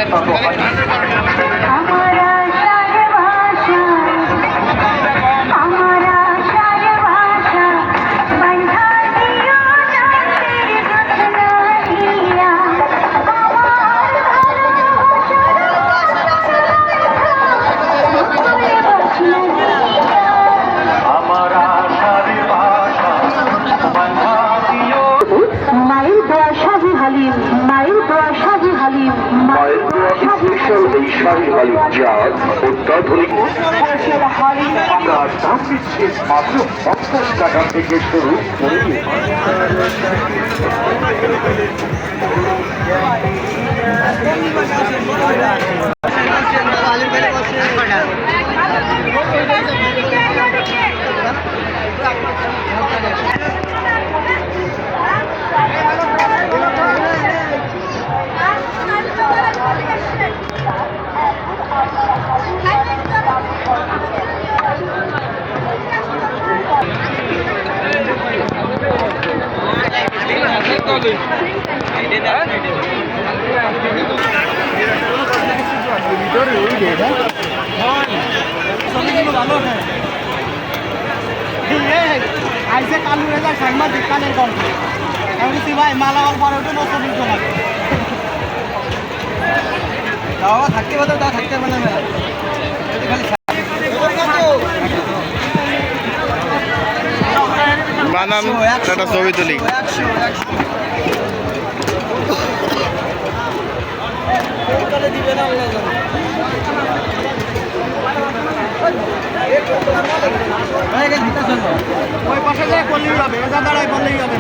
তত হয়। এই শাহী হালিম যা অত্যাধুনিক। আমরা দাম দিচ্ছি মাত্র 50 টাকা থেকে শুরু করে আইসে কালু রেজা সাংবাদিক কানের গল্প আমি ভাই মালামাল পরে উঠে নতুন লাগে দাওয়া থাকতে পারো দাওয়া থাকতে পারে না বানান একটা ছবি তুলি দিবেন ওই পাশে যায় করলেই হবে দাঁড়ায় বললেই হবে